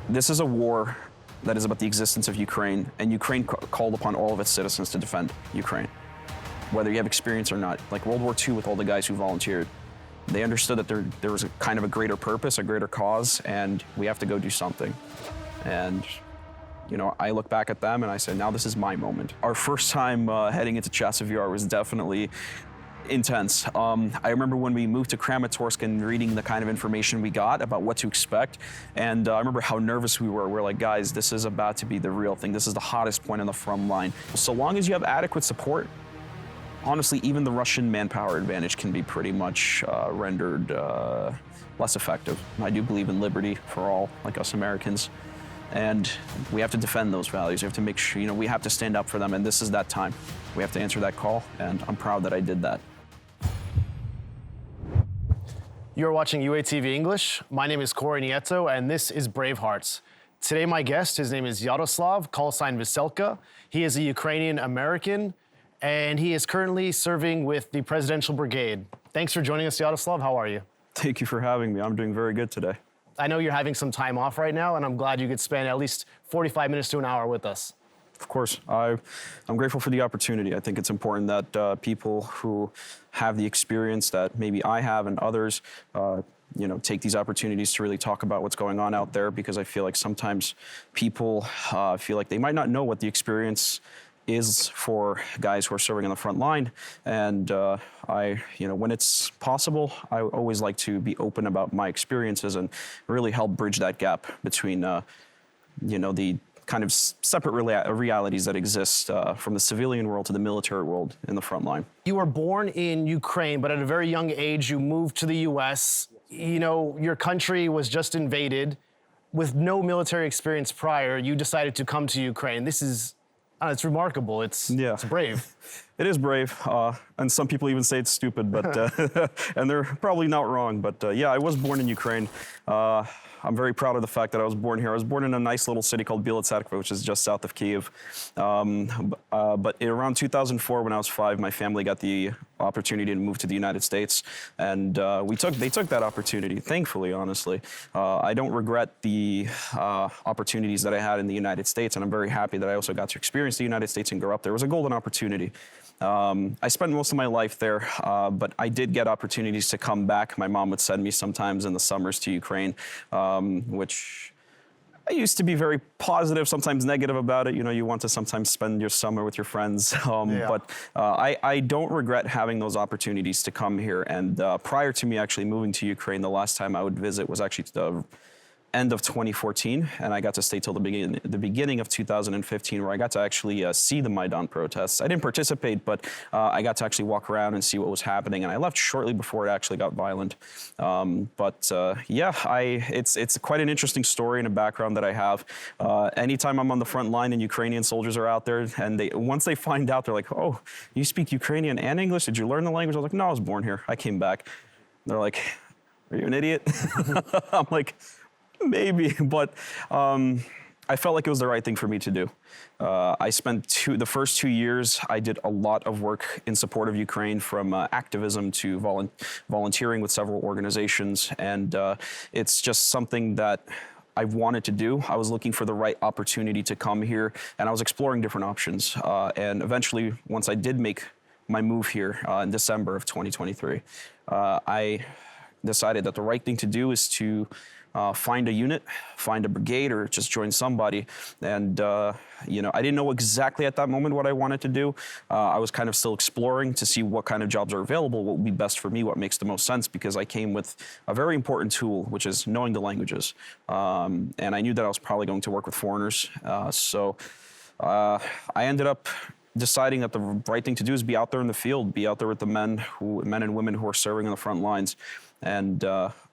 This is a war that is about the existence of Ukraine, and Ukraine called upon all of its citizens to defend Ukraine, whether you have experience or not. Like World War II with all the guys who volunteered. They understood that there was a kind of a greater purpose, a greater cause, and we have to go do something. And, you know, I look back at them and I say, now this is my moment. Our first time heading into Chasiv Yar was definitely intense. I remember when we moved to Kramatorsk and reading the kind of information we got about what to expect, and I remember how nervous we were. We're like, guys, this is about to be the real thing. This is the hottest point on the front line. So long as you have adequate support, honestly, even the Russian manpower advantage can be pretty much rendered less effective. I do believe in liberty for all, like us Americans, and we have to defend those values. We have to make sure, you know, we have to stand up for them, and this is that time. We have to answer that call, and I'm proud that I did that. You're watching UATV English. My name is Corrie Nieto, and this is Bravehearts. Today, my guest, his name is Yaroslav, call sign Veselka. He is a Ukrainian-American, and he is currently serving with the Presidential Brigade. Thanks for joining us, Yaroslav. How are you? Thank you for having me. I'm doing very good today. I know you're having some time off right now, and I'm glad you could spend at least 45 minutes to an hour with us. Of course. I'm grateful for the opportunity. I think it's important that people who have the experience that maybe I have and others, you know, take these opportunities to really talk about what's going on out there, because I feel like sometimes people feel like they might not know what the experience is for guys who are serving on the front line. And you know, when it's possible, I always like to be open about my experiences and really help bridge that gap between, you know, the kind of separate realities that exist from the civilian world to the military world in the front line. You were born in Ukraine, but at a very young age, you moved to the US. You know, your country was just invaded. With no military experience prior, you decided to come to Ukraine. This is, it's remarkable. It's brave. It is brave, and some people even say it's stupid, but and they're probably not wrong. But yeah, I was born in Ukraine. I'm very proud of the fact that I was born here. I was born in a nice little city called Biela Tserkva, which is just south of Kyiv. But around 2004, when I was 5, my family got the opportunity to move to the United States, and they took that opportunity, thankfully, honestly. I don't regret the opportunities that I had in the United States, and I'm very happy that I also got to experience the United States and grow up there. It was a golden opportunity. I spent most of my life there, but I did get opportunities to come back. My mom would send me sometimes in the summers to Ukraine, which I used to be very positive, sometimes negative about it. You know, you want to sometimes spend your summer with your friends, but I don't regret having those opportunities to come here. And prior to me actually moving to Ukraine, the last time I would visit was actually the end of 2014, and I got to stay till the beginning of 2015, where I got to actually see the Maidan protests. I didn't participate, but I got to actually walk around and see what was happening, and I left shortly before it actually got violent. Yeah, it's quite an interesting story and a background that I have. Anytime I'm on the front line and Ukrainian soldiers are out there, and once they find out, they're like, "Oh, you speak Ukrainian and English? Did you learn the language?" I was like, "No, I was born here. I came back." They're like, "Are you an idiot?" I'm like, maybe, but I felt like it was the right thing for me to do. I spent the first 2 years, I did a lot of work in support of Ukraine, from activism to volunteering with several organizations, and it's just something that I wanted to do. I was looking for the right opportunity to come here, and I was exploring different options. And eventually, once I did make my move here in December of 2023, I decided that the right thing to do is to find a unit, find a brigade, or just join somebody. And, you know, I didn't know exactly at that moment what I wanted to do. I was kind of still exploring to see what kind of jobs are available, what would be best for me, what makes the most sense, because I came with a very important tool, which is knowing the languages. And I knew that I was probably going to work with foreigners. So I ended up deciding that the right thing to do is be out there in the field, be out there with the men and women who are serving on the front lines. And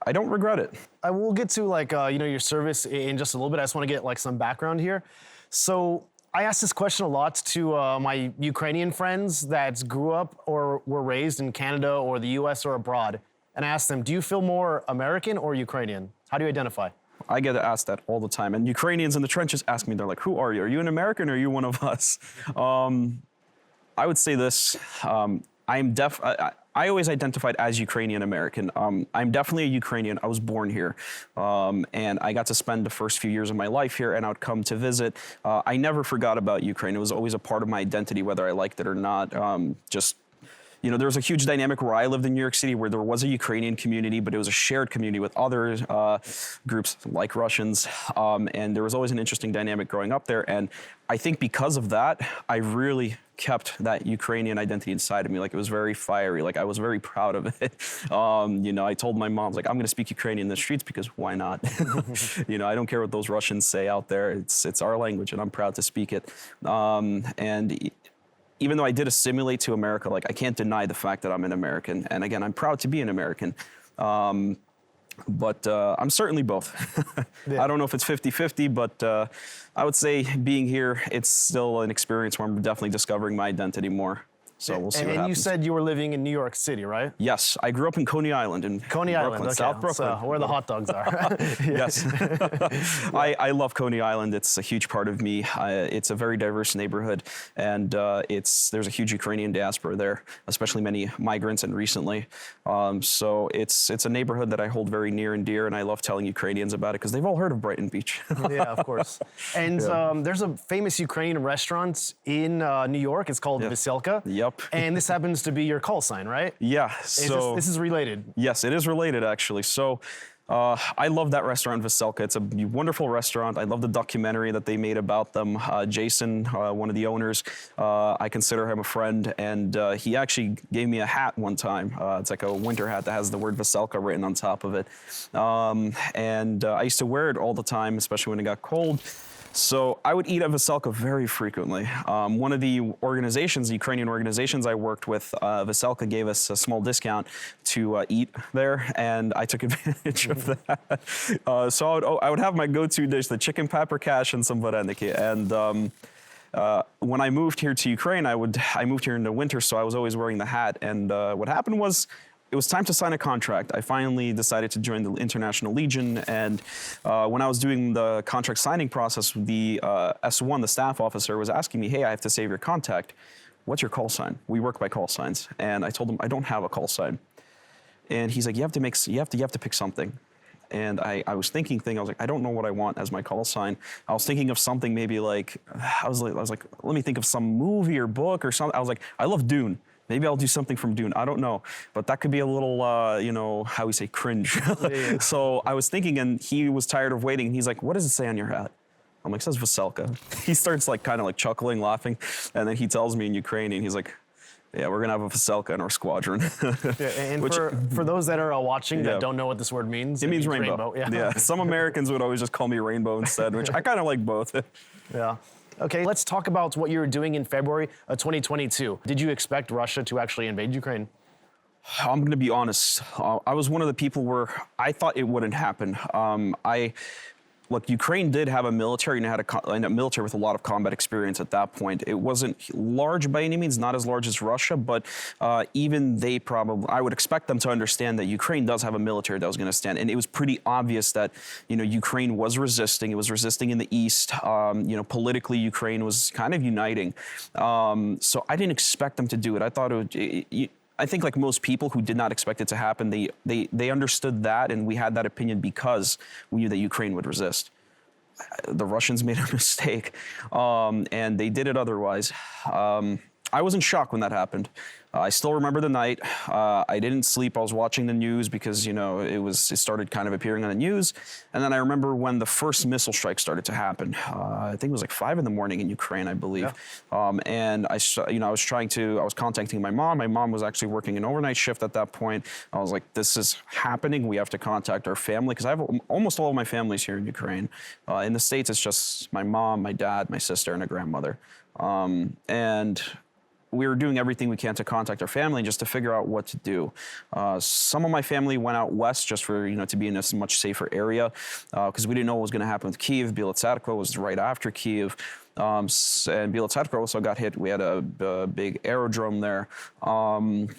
I don't regret it. I will get to you know, your service in just a little bit. I just want to get some background here. So I ask this question a lot to my Ukrainian friends that grew up or were raised in Canada or the US or abroad. And I ask them, do you feel more American or Ukrainian? How do you identify? I get asked that all the time. And Ukrainians in the trenches ask me, they're like, who are you? Are you an American or are you one of us? I would say this, I always identified as Ukrainian-American. I'm definitely a Ukrainian. I was born here. And I got to spend the first few years of my life here, and I would come to visit. I never forgot about Ukraine. It was always a part of my identity, whether I liked it or not. There was a huge dynamic where I lived in New York City where there was a Ukrainian community, but it was a shared community with other groups like Russians. And there was always an interesting dynamic growing up there. And I think because of that, I really kept that Ukrainian identity inside of me. Like, it was very fiery. Like, I was very proud of it. I told my mom, like, I'm going to speak Ukrainian in the streets because why not? I don't care what those Russians say out there. It's our language, and I'm proud to speak it. And even though I did assimilate to America, like, I can't deny the fact that I'm an American. And again, I'm proud to be an American. But I'm certainly both. Yeah. I don't know if it's 50-50, but I would say being here, it's still an experience where I'm definitely discovering my identity more. So we'll see what happens. And you said you were living in New York City, right? Yes, I grew up in Coney Island Coney Island, okay. South Brooklyn. So where the hot dogs are. Yes. I love Coney Island. It's a huge part of me. It's a very diverse neighborhood, and there's a huge Ukrainian diaspora there, especially many migrants, and recently. So it's a neighborhood that I hold very near and dear, and I love telling Ukrainians about it because they've all heard of Brighton Beach. Yeah, of course. And there's a famous Ukrainian restaurant in New York. It's called Veselka. Yep. And this happens to be your call sign, right? Yeah. So this is related. Yes, it is related, actually. So I love that restaurant, Veselka. It's a wonderful restaurant. I love the documentary that they made about them. Jason, one of the owners, I consider him a friend, and he actually gave me a hat one time. It's like a winter hat that has the word Veselka written on top of it. And I used to wear it all the time, especially when it got cold. So I would eat at Veselka very frequently. One of the Ukrainian organizations I worked with, Veselka gave us a small discount to eat there, and I took advantage of that. So I would have my go-to dish, the chicken paprikash and some vareniki. And when I moved here to Ukraine, I moved here in the winter, so I was always wearing the hat. And what happened was, it was time to sign a contract. I finally decided to join the International Legion, and when I was doing the contract signing process, the S1, the staff officer, was asking me, "Hey, I have to save your contact. What's your call sign? We work by call signs." And I told him I don't have a call sign. And he's like, "You have to pick something." And I was thinking, I was like, I don't know what I want as my call sign. I was thinking of something maybe like, I was like, let me think of some movie or book or something. I was like, I love Dune. Maybe I'll do something from Dune. I don't know. But that could be a little, how we say, cringe. Yeah. So I was thinking, and he was tired of waiting. And he's like, "What does it say on your hat?" I'm like, "It says Veselka." He starts kind of chuckling, laughing. And then he tells me in Ukrainian, he's like, "Yeah, we're going to have a Veselka in our squadron." Yeah, and for those that are watching that don't know what this word means, it means rainbow. Yeah. Some Americans would always just call me Rainbow instead, which I kind of like both. Yeah. Okay, let's talk about what you were doing in February of 2022. Did you expect Russia to actually invade Ukraine? I'm going to be honest. I was one of the people where I thought it wouldn't happen. Look, Ukraine did have a military and had a military with a lot of combat experience at that point. It wasn't large by any means, not as large as Russia, but even they I would expect them to understand that Ukraine does have a military that was going to stand. And it was pretty obvious that, Ukraine was resisting. It was resisting in the east. Politically, Ukraine was kind of uniting. So I didn't expect them to do it. I thought I think like most people who did not expect it to happen, they understood that, and we had that opinion because we knew that Ukraine would resist. The Russians made a mistake, and they did it otherwise. I was in shock when that happened. I still remember the night. I didn't sleep. I was watching the news because, it started kind of appearing on the news. And then I remember when the first missile strike started to happen. I think it was like 5 a.m. in Ukraine, I believe. Yeah. And I was contacting my mom. My mom was actually working an overnight shift at that point. I was like, this is happening. We have to contact our family because I have almost all of my family's here in Ukraine. In the States, it's just my mom, my dad, my sister, and a grandmother. And we were doing everything we can to contact our family just to figure out what to do. Some of my family went out west just for, to be in a much safer area because we didn't know what was going to happen with Kyiv. Bielotserkva was right after Kyiv. And Bielotserkva also got hit. We had a big aerodrome there.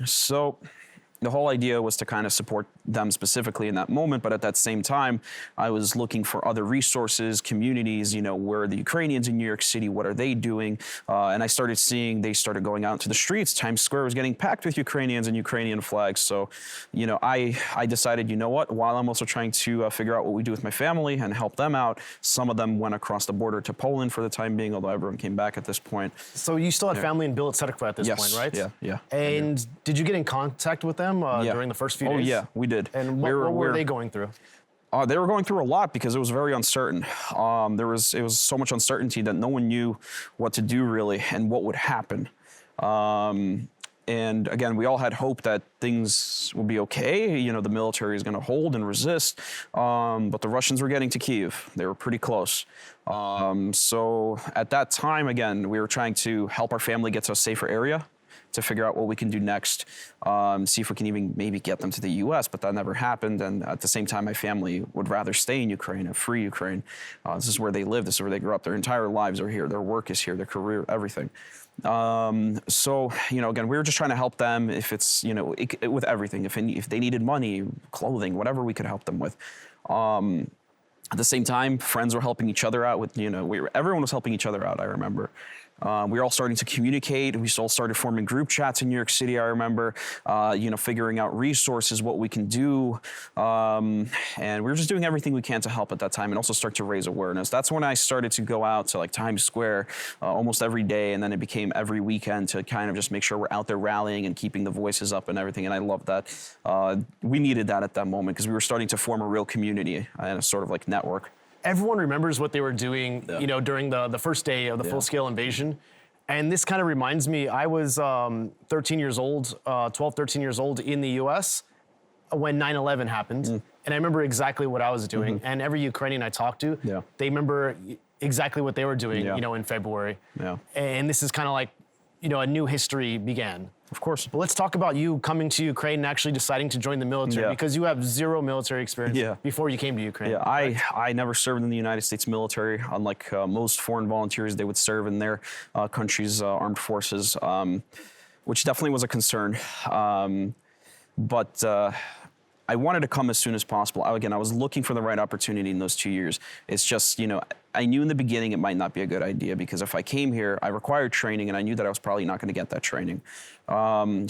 So the whole idea was to kind of support them specifically in that moment, but at that same time, I was looking for other resources, communities, where are the Ukrainians in New York City, what are they doing? And I started seeing they started going out into the streets. Times Square was getting packed with Ukrainians and Ukrainian flags. So, I decided, what, while I'm also trying to figure out what we do with my family and help them out, some of them went across the border to Poland for the time being, although everyone came back at this point. So you still had family in Veselka at this Yes. point, right? Yeah. And did you get in contact with them during the first few days? Oh, yeah, we did. And what were they going through? They were going through a lot because it was very uncertain. It was so much uncertainty that no one knew what to do really and what would happen. And again, we all had hope that things would be okay. The military is going to hold and resist. But the Russians were getting to Kyiv. They were pretty close. So at that time, again, we were trying to help our family get to a safer area, to figure out what we can do next, see if we can even maybe get them to the U.S., but that never happened. And at the same time, my family would rather stay in Ukraine and free Ukraine. This is where they live. This is where they grew up. Their entire lives are here. Their work is here. Their career, everything. So, again, we were just trying to help them if it's, with everything. If they needed money, clothing, whatever we could help them with. At the same time, friends were helping each other out with, everyone was helping each other out, I remember. We were all starting to communicate. We all started forming group chats in New York City, I remember, figuring out resources, what we can do. And we were just doing everything we can to help at that time and also start to raise awareness. That's when I started to go out to Times Square almost every day. And then it became every weekend to kind of just make sure we're out there rallying and keeping the voices up and everything. And I loved that. We needed that at that moment because we were starting to form a real community and a sort of network. Everyone remembers what they were doing, during the first day of the full-scale invasion. And this kind of reminds me, I was 13 years old, 12, 13 years old in the US when 9/11 happened. And I remember exactly what I was doing. And every Ukrainian I talked to, they remember exactly what they were doing, in February. And this is kind of like, a new history began. Of course. But let's talk about you coming to Ukraine and actually deciding to join the military because you have zero military experience before you came to Ukraine. Yeah, I never served in the United States military. Unlike most foreign volunteers, they would serve in their country's armed forces, which definitely was a concern. But I wanted to come as soon as possible. Again, I was looking for the right opportunity in those 2 years. It's just, I knew in the beginning it might not be a good idea because if I came here, I required training and I knew that I was probably not going to get that training. So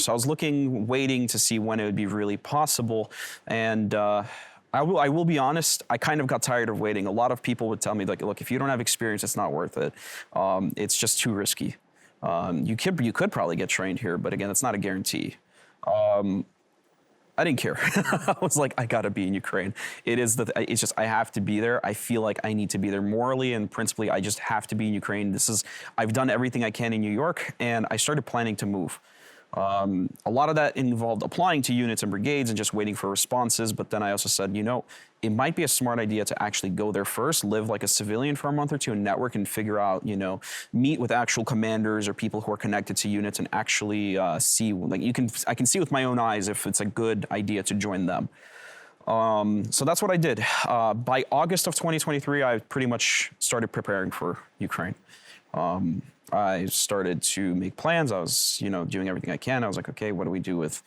I was waiting to see when it would be really possible. And I will be honest, I kind of got tired of waiting. A lot of people would tell me, look, if you don't have experience, it's not worth it. It's just too risky. You could probably get trained here, but again, it's not a guarantee. I didn't care. I was like, I gotta be in Ukraine. It's just, I have to be there. I feel like I need to be there morally and principally. I just have to be in Ukraine. I've done everything I can in New York and I started planning to move. A lot of that involved applying to units and brigades and just waiting for responses. But then I also said, it might be a smart idea to actually go there first, live like a civilian for a month or two and network and figure out, meet with actual commanders or people who are connected to units and actually see, I can see with my own eyes if it's a good idea to join them. So that's what I did. By August of 2023, I pretty much started preparing for Ukraine. I started to make plans. I was, doing everything I can. I was like, okay, what do we do with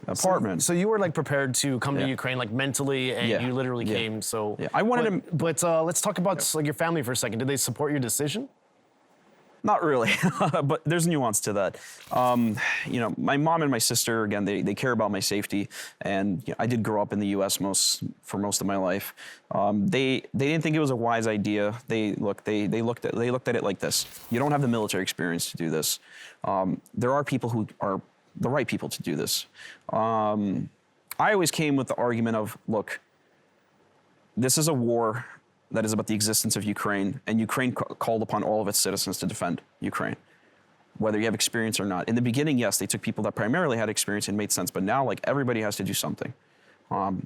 apartment? So you were prepared to come to Ukraine mentally, and you literally came. So I wanted to. But let's talk about your family for a second. Did they support your decision? Not really, but there's nuance to that. My mom and my sister, again, they care about my safety, and I did grow up in the U.S. for most of my life. They didn't think it was a wise idea. They looked at it like this: you don't have the military experience to do this. There are people who are the right people to do this. I always came with the argument of, look, this is a war that is about the existence of Ukraine, and Ukraine called upon all of its citizens to defend Ukraine, whether you have experience or not. In the beginning, yes, they took people that primarily had experience and made sense, but now everybody has to do something,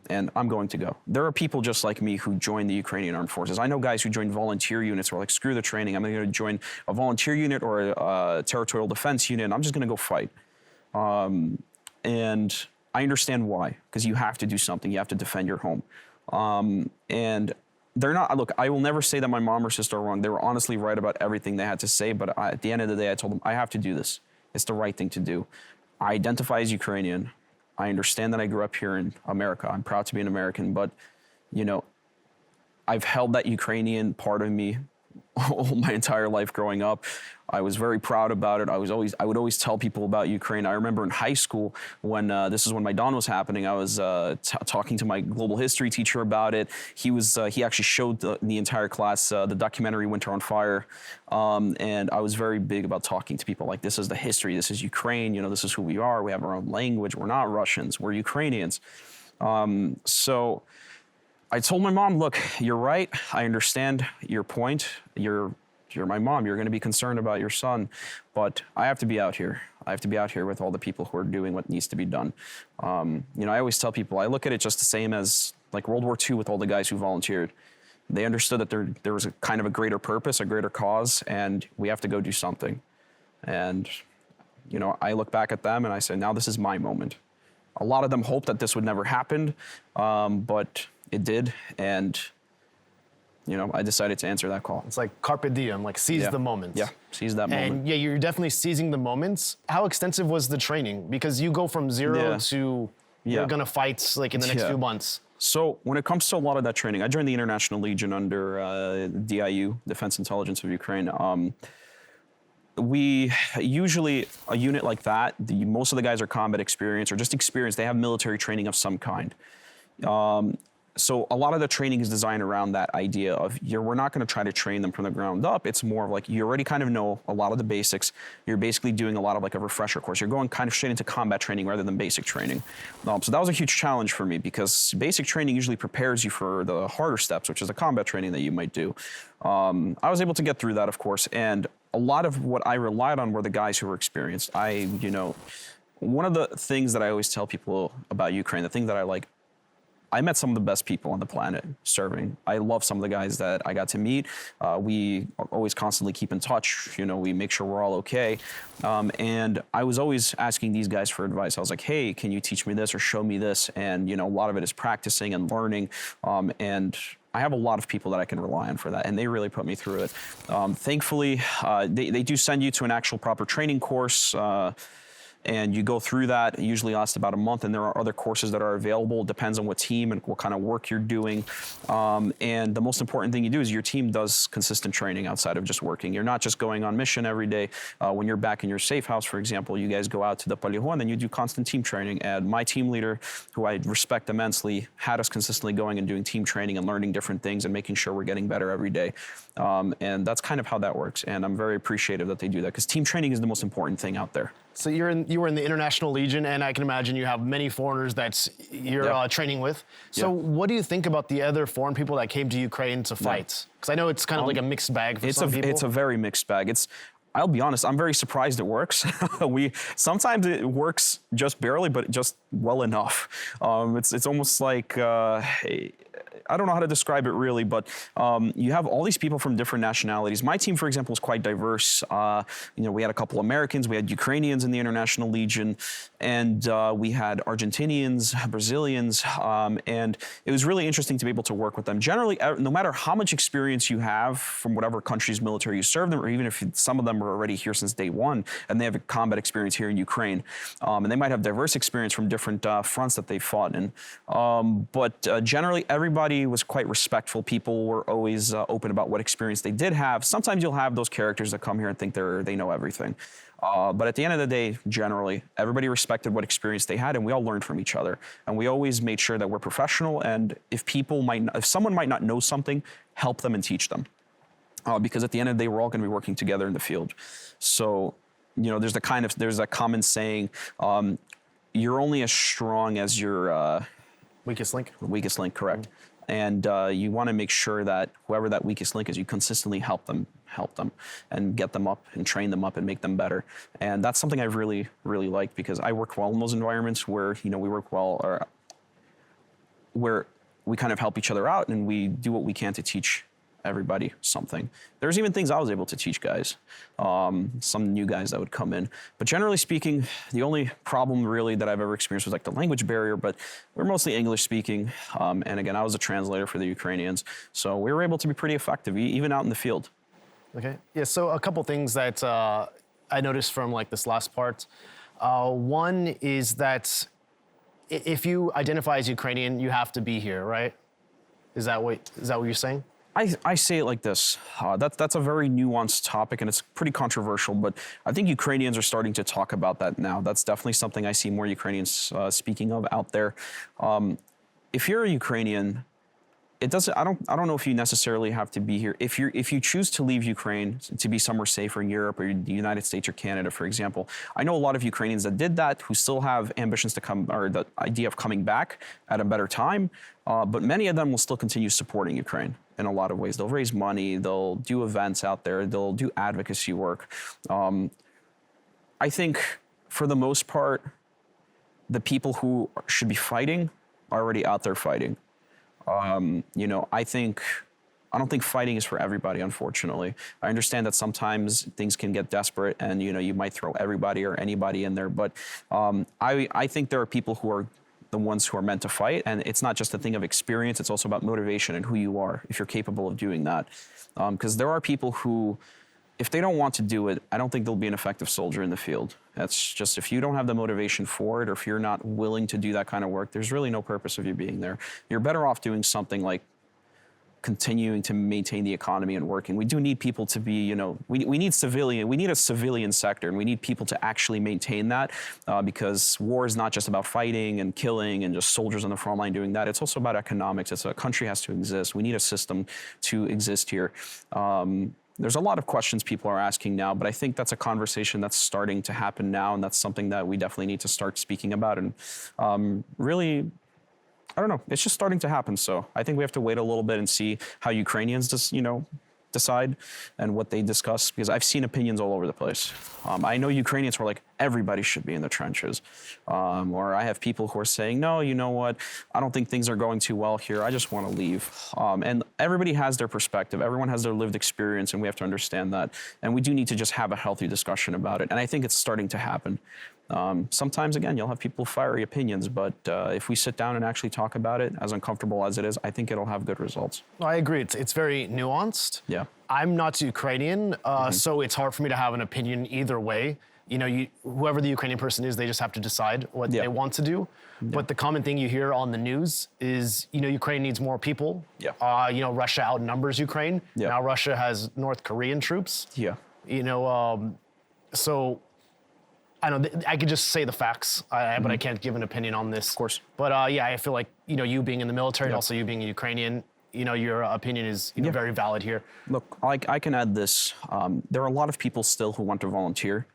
and I'm going to go. There are people just like me who joined the Ukrainian Armed Forces. I know guys who joined volunteer units who are screw the training, I'm going to join a volunteer unit or a territorial defense unit, and I'm just going to go fight. And I understand why, because you have to do something. You have to defend your home. And they're not, look, I will never say that my mom or sister are wrong. They were honestly right about everything they had to say, but at the end of the day, I told them, I have to do this. It's the right thing to do. I identify as Ukrainian. I understand that I grew up here in America. I'm proud to be an American, but, you know, I've held that Ukrainian part of me my entire life growing up. I was very proud about it. I would always tell people about Ukraine. I remember in high school when this is when Maidan was happening. I was talking to my global history teacher about it. He actually showed the entire class the documentary Winter on Fire, and I was very big about talking to people like, this is the history. This is Ukraine. You know, this is who we are. We have our own language. We're not Russians. We're Ukrainians. So I told my mom, look, you're right. I understand your point. You're my mom. You're going to be concerned about your son, but I have to be out here. I have to be out here with all the people who are doing what needs to be done. You know, I always tell people, I look at it just the same as like World War II with all the guys who volunteered. They understood that there was a kind of a greater purpose, a greater cause, and we have to go do something. And, you know, I look back at them and I say, now this is my moment. A lot of them hoped that this would never happen, but it did, and you know, I decided to answer that call. It's like carpe diem, like seize the moment. Yeah, seize that moment. And yeah, you're definitely seizing the moments. How extensive was the training? Because you go from zero to you're gonna fight like in the next few months. So when it comes to a lot of that training, I joined the International Legion under DIU, Defense Intelligence of Ukraine. We usually, a unit like that, most of the guys are combat experienced or just experienced. They have military training of some kind. So a lot of the training is designed around that idea of we're not going to try to train them from the ground up. It's more of like you already kind of know a lot of the basics. You're basically doing a lot of like a refresher course. You're going kind of straight into combat training rather than basic training. So that was a huge challenge for me because basic training usually prepares you for the harder steps, which is the combat training that you might do. I was able to get through that, of course, and a lot of what I relied on were the guys who were experienced. One of the things that I always tell people about Ukraine, the thing that I met some of the best people on the planet serving. I love some of the guys that I got to meet. We always constantly keep in touch. You know, we make sure we're all okay. And I was always asking these guys for advice. I was like, hey, can you teach me this or show me this? And, you know, a lot of it is practicing and learning. And I have a lot of people that I can rely on for that, and they really put me through it. Thankfully, they do send you to an actual proper training course, and you go through that. It usually lasts about a month, and there are other courses that are available. It depends on what team and what kind of work you're doing. And the most important thing you do is your team does consistent training outside of just working. You're not just going on mission every day. When you're back in your safe house, for example, you guys go out to the polygon and you do constant team training. And my team leader, who I respect immensely, had us consistently going and doing team training and learning different things and making sure we're getting better every day. And that's kind of how that works. And I'm very appreciative that they do that because team training is the most important thing out there. So you were in the International Legion, and I can imagine you have many foreigners that you're training with. So what do you think about the other foreign people that came to Ukraine to fight? Because I know it's kind of like a mixed bag for some people. It's a very mixed bag. I'll be honest, I'm very surprised it works. Sometimes it works just barely, but just well enough. It's almost like, I don't know how to describe it really, but you have all these people from different nationalities. My team, for example, is quite diverse. We had a couple Americans, we had Ukrainians in the International Legion, and we had Argentinians, Brazilians, and it was really interesting to be able to work with them. Generally, no matter how much experience you have from whatever country's military you serve them, or even if some of them are already here since day one, and they have a combat experience here in Ukraine, and they might have diverse experience from different fronts that they fought in. But generally, everybody was quite respectful. People were always open about what experience they did have. Sometimes you'll have those characters that come here and think they know everything. But at the end of the day, generally, everybody respected what experience they had, and we all learned from each other. And we always made sure that we're professional, and if someone might not know something, help them and teach them. Because at the end of the day, we're all going to be working together in the field. So, there's a common saying, you're only as strong as your weakest link. Weakest link, correct. And you want to make sure that whoever that weakest link is, you consistently help them and get them up and train them up and make them better. And that's something I've really, really liked because I work well in those environments where, we work well, or where we kind of help each other out and we do what we can to teach everybody something. There's even things I was able to teach guys, some new guys that would come in. But generally speaking, the only problem really that I've ever experienced was like the language barrier, but we're mostly English speaking. And again, I was a translator for the Ukrainians. So we were able to be pretty effective, even out in the field. Okay. Yeah, so a couple things that I noticed from like this last part. One is that if you identify as Ukrainian, you have to be here, right? Is that what you're saying? I say it like this. That's a very nuanced topic, and it's pretty controversial, but I think Ukrainians are starting to talk about that now. That's definitely something I see more Ukrainians speaking of out there. If you're a Ukrainian, it doesn't. I don't know if you necessarily have to be here. If you choose to leave Ukraine to be somewhere safer in Europe or the United States or Canada, for example, I know a lot of Ukrainians that did that who still have ambitions to come, or the idea of coming back at a better time. But many of them will still continue supporting Ukraine in a lot of ways. They'll raise money. They'll do events out there. They'll do advocacy work. I think for the most part, the people who should be fighting are already out there fighting. You know, I don't think fighting is for everybody, unfortunately. I understand that sometimes things can get desperate and, you know, you might throw everybody or anybody in there. But I think there are people who are the ones who are meant to fight. And it's not just a thing of experience. It's also about motivation and who you are, if you're capable of doing that. Because there are people who, if they don't want to do it, I don't think they'll be an effective soldier in the field. That's just, if you don't have the motivation for it, or if you're not willing to do that kind of work, there's really no purpose of you being there. You're better off doing something like continuing to maintain the economy and working. We do need people to be, you know, we need a civilian sector, and we need people to actually maintain that because war is not just about fighting and killing and just soldiers on the front line doing that. It's also about economics. A country has to exist. We need a system to exist here. There's a lot of questions people are asking now, but I think that's a conversation that's starting to happen now, and that's something that we definitely need to start speaking about. And really, I don't know, it's just starting to happen. So I think we have to wait a little bit and see how Ukrainians just, you know, decide and what they discuss, because I've seen opinions all over the place. I know Ukrainians who are like, everybody should be in the trenches. Or I have people who are saying, no, you know what, I don't think things are going too well here. I just want to leave. And everybody has their perspective. Everyone has their lived experience, and we have to understand that. And we do need to just have a healthy discussion about it. And I think it's starting to happen. Sometimes, again, you'll have people fiery opinions, but if we sit down and actually talk about it, as uncomfortable as it is, I think it'll have good results. I agree. It's very nuanced. Yeah. I'm not Ukrainian, so it's hard for me to have an opinion either way. You know, whoever the Ukrainian person is, they just have to decide what they want to do. Yeah. But the common thing you hear on the news is, you know, Ukraine needs more people. Yeah. You know, Russia outnumbers Ukraine. Yeah. Now Russia has North Korean troops. Yeah. You know, so I don't know, I could just say the facts, but I can't give an opinion on this. Of course. But yeah, I feel like, you know, you being in the military and also you being a Ukrainian, you know, your opinion is very valid here. Look, I can add this. There are a lot of people still who want to volunteer.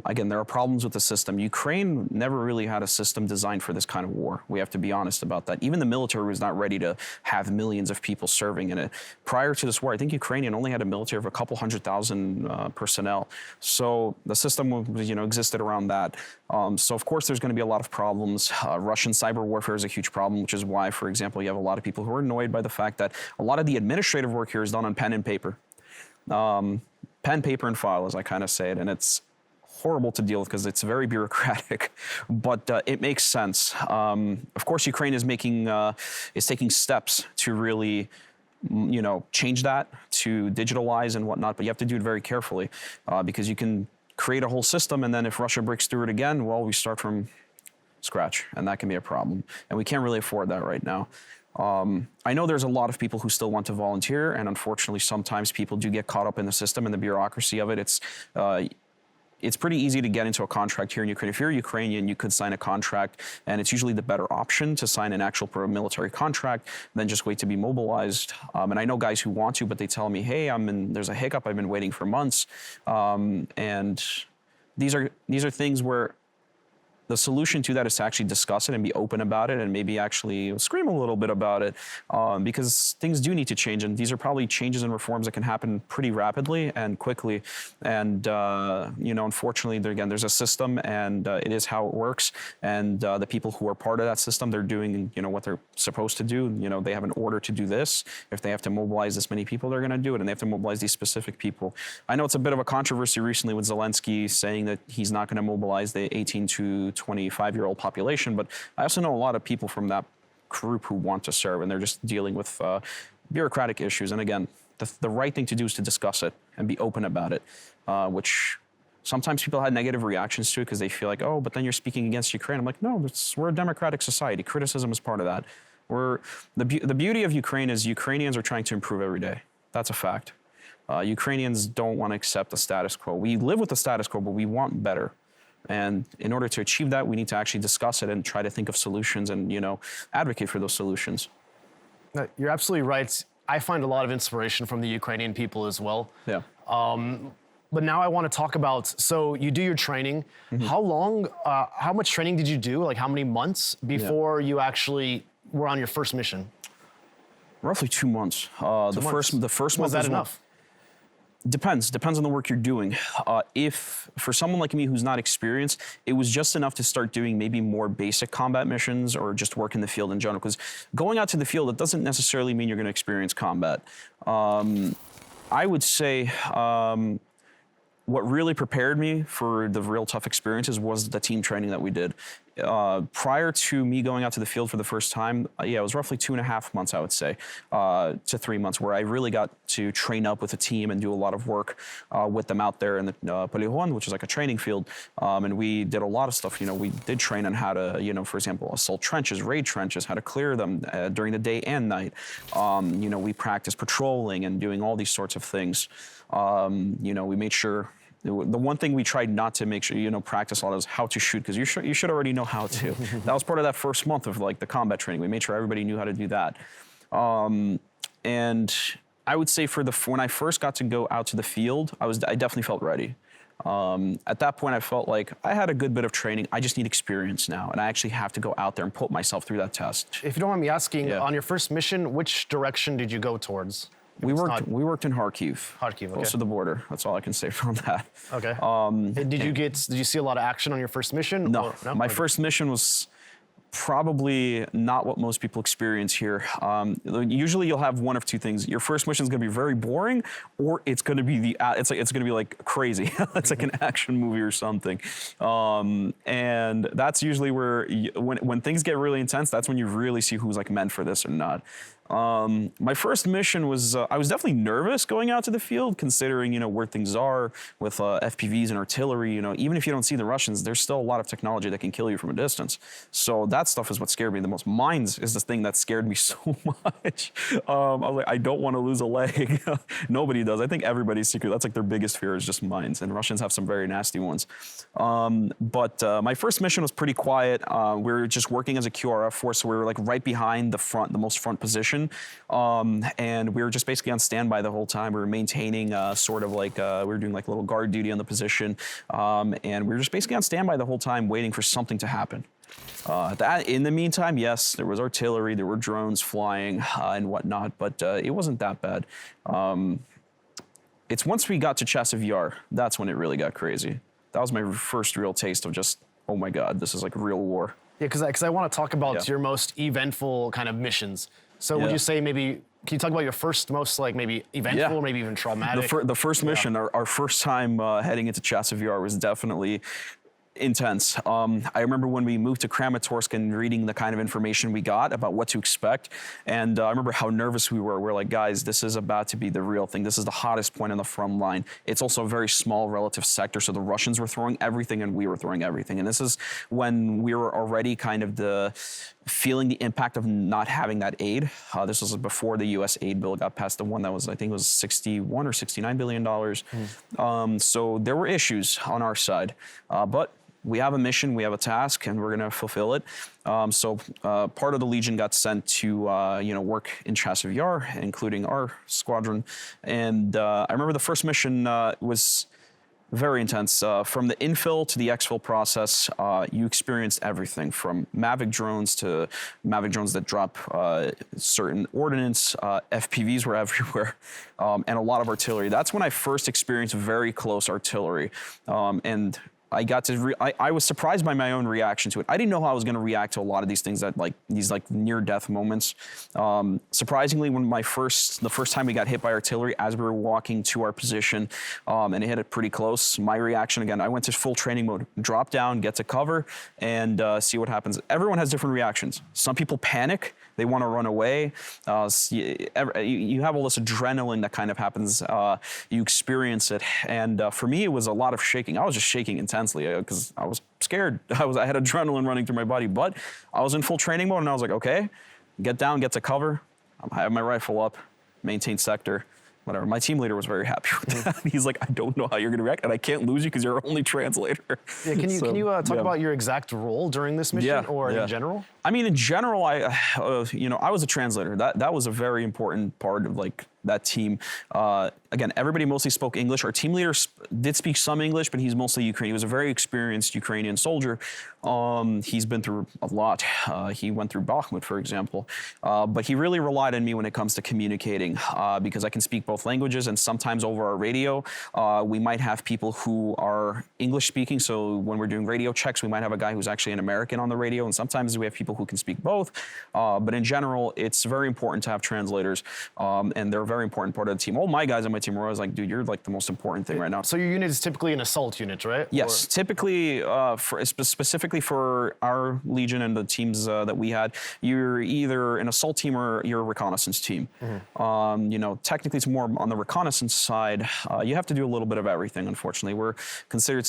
Again, there are problems with the system. Ukraine never really had a system designed for this kind of war. We have to be honest about that. Even the military was not ready to have millions of people serving in it. Prior to this war, I think Ukraine only had a military of a couple 100,000 personnel. So the system, you know, existed around that. So of course, there's going to be a lot of problems. Russian cyber warfare is a huge problem, which is why, for example, you have a lot of people who are annoyed by the fact that a lot of the administrative work here is done on pen and paper. Pen, paper, and file, as I kind of say it, and it's horrible to deal with because it's very bureaucratic, but it makes sense. Of course, Ukraine is taking steps to really, you know, change that, to digitalize and whatnot, but you have to do it very carefully because you can create a whole system, and then if Russia breaks through it again, well, we start from scratch, and that can be a problem, and we can't really afford that right now. I know there's a lot of people who still want to volunteer, and unfortunately, sometimes people do get caught up in the system and the bureaucracy of it. It's pretty easy to get into a contract here in Ukraine. If you're Ukrainian, you could sign a contract, and it's usually the better option to sign an actual military contract than just wait to be mobilized. And I know guys who want to, but they tell me, hey, there's a hiccup. I've been waiting for months. And these are things where the solution to that is to actually discuss it and be open about it and maybe actually scream a little bit about it because things do need to change. And these are probably changes and reforms that can happen pretty rapidly and quickly. And, you know, unfortunately, there's a system and it is how it works. And the people who are part of that system, they're doing, you know, what they're supposed to do. You know, they have an order to do this. If they have to mobilize this many people, they're going to do it. And they have to mobilize these specific people. I know it's a bit of a controversy recently with Zelensky saying that he's not going to mobilize the 18 to 25-year-old population, but I also know a lot of people from that group who want to serve, and they're just dealing with bureaucratic issues. And again, the right thing to do is to discuss it and be open about it, which Sometimes people had negative reactions to it because they feel like, oh, but then you're speaking against Ukraine. I'm like, no, we're a democratic society. Criticism is part of that. The beauty of Ukraine is Ukrainians are trying to improve every day. That's a fact. Ukrainians don't want to accept the status quo. We live with the status quo, but we want better. And in order to achieve that, we need to actually discuss it and try to think of solutions and, advocate for those solutions. No, you're absolutely right. I find a lot of inspiration from the Ukrainian people as well. Yeah. But now I want to talk about, so you do your training. How much training did you do? Like how many months before you actually were on your first mission? Roughly 2 months. The first month Was that enough? Depends on the work you're doing. If for someone like me who's not experienced, it was just enough to start doing maybe more basic combat missions or just work in the field in general. Because going out to the field, it doesn't necessarily mean you're going to experience combat. I would say what really prepared me for the real tough experiences was the team training that we did. Prior to me going out to the field for the first time, it was roughly 2.5 months, I would say, to 3 months, where I really got to train up with a team and do a lot of work with them out there in the Polygon, which is like a training field. And we did a lot of stuff. We did train on how to, for example, assault trenches, raid trenches, how to clear them during the day and night. We practiced patrolling and doing all these sorts of things. We made sure. The one thing we tried not to make sure, practice a lot is how to shoot, because you should already know how to. That was part of that first month of like the combat training. We made sure everybody knew how to do that. And I would say when I first got to go out to the field, I definitely felt ready. At that point, I felt like I had a good bit of training. I just need experience now, and I actually have to go out there and put myself through that test. If you don't mind me asking, on your first mission, which direction did you go towards? We worked in Kharkiv. Kharkiv, okay. Close to the border. That's all I can say from that. Okay. Did you see a lot of action on your first mission? No. My first mission was probably not what most people experience here. Usually you'll have one of two things. Your first mission is going to be very boring, or it's going to be it's going to be like crazy. It's like an action movie or something. And that's usually where when things get really intense, that's when you really see who's like meant for this or not. My first mission was, I was definitely nervous going out to the field, considering, where things are with FPVs and artillery. Even if you don't see the Russians, there's still a lot of technology that can kill you from a distance. So that stuff is what scared me the most. Mines is the thing that scared me so much. I was like, I don't want to lose a leg. Nobody does. I think everybody's secret. That's like their biggest fear is just mines, and Russians have some very nasty ones. But my first mission was pretty quiet. We were just working as a QRF force, so we were like right behind the most front position. And we were just basically on standby the whole time. We were maintaining we were doing like a little guard duty on the position. And we were just basically on standby the whole time waiting for something to happen. In the meantime, yes, there was artillery, there were drones flying and whatnot, but it wasn't that bad. It's once we got to Chasiv Yar, that's when it really got crazy. That was my first real taste of just, oh my God, this is like real war. Yeah, because I want to talk about your most eventful kind of missions. So would you say can you talk about your first most maybe eventful, maybe even traumatic? The first mission, our first time heading into Chasiv Yar was definitely intense. I remember when we moved to Kramatorsk and reading the kind of information we got about what to expect. And I remember how nervous we were. We're like, guys, this is about to be the real thing. This is the hottest point on the front line. It's also a very small relative sector. So the Russians were throwing everything and we were throwing everything. And this is when we were already kind of feeling the impact of not having that aid. This was before the U.S. aid bill got passed, the one that was, I think it was $61 or $69 billion. So there were issues on our side, but we have a mission, we have a task, and we're going to fulfill it. So part of the Legion got sent to work in Chasiv Yar, including our squadron. And I remember the first mission was very intense. From the infill to the exfil process, you experienced everything from Mavic drones to Mavic drones that drop certain ordnance. FPVs were everywhere, and a lot of artillery. That's when I first experienced very close artillery. And I got to, I was surprised by my own reaction to it. I didn't know how I was going to react to a lot of these things that these near-death moments. Surprisingly, when the first time we got hit by artillery as we were walking to our position, and it hit it pretty close, my reaction, again, I went to full training mode, drop down, get to cover, and see what happens. Everyone has different reactions. Some people panic. They want to run away. You have all this adrenaline that kind of happens. You experience it. And for me, it was a lot of shaking. I was just shaking intensely because I was scared. I had adrenaline running through my body. But I was in full training mode, and I was like, okay, get down, get to cover. I have my rifle up, maintain sector. Whatever. My team leader was very happy with that. He's like, I don't know how you're going to react, and I can't lose you because you're our only translator. Yeah, can you talk about your exact role during this mission, or in general? I mean, in general, I was a translator. That was a very important part of that team. Again, everybody mostly spoke English. Our team leader did speak some English, but he's mostly Ukrainian. He was a very experienced Ukrainian soldier. He's been through a lot. He went through Bakhmut, for example. But he really relied on me when it comes to communicating because I can speak both languages, and sometimes over our radio, we might have people who are English speaking. So when we're doing radio checks, we might have a guy who's actually an American on the radio, and sometimes we have people who can speak both. But in general, it's very important to have translators, and they're a very important part of the team. All my guys on my team were always like, dude, you're the most important thing right now. So your unit is typically an assault unit, right? Yes, typically, specifically for our Legion and the teams that we had, you're either an assault team or you're a reconnaissance team. Mm-hmm. Technically it's more on the reconnaissance side. You have to do a little bit of everything, unfortunately. We're considered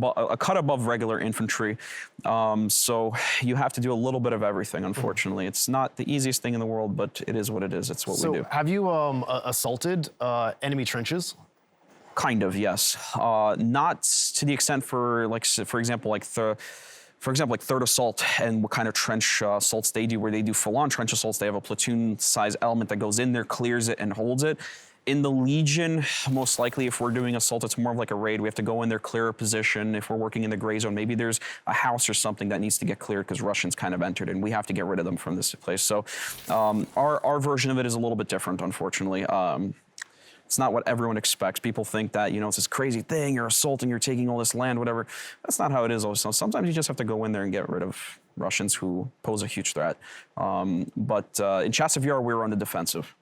a cut above regular infantry. So you have to do a little bit of everything, unfortunately. It's not the easiest thing in the world, but it is what it is. It's what we do. Have you assaulted enemy trenches? Kind of, yes. Not to the extent for example, Third Assault and what kind of trench assaults they do, where they do full-on trench assaults. They have a platoon-size element that goes in there, clears it, and holds it. In the Legion, most likely, if we're doing assault, it's more of like a raid. We have to go in there, clear a position. If we're working in the gray zone, maybe there's a house or something that needs to get cleared because Russians kind of entered, and we have to get rid of them from this place. So our version of it is a little bit different, unfortunately. It's not what everyone expects. People think that, it's this crazy thing, you're assaulting, you're taking all this land, whatever. That's not how it is also. Sometimes you just have to go in there and get rid of Russians who pose a huge threat. But in Chasiv Yar, we were on the defensive.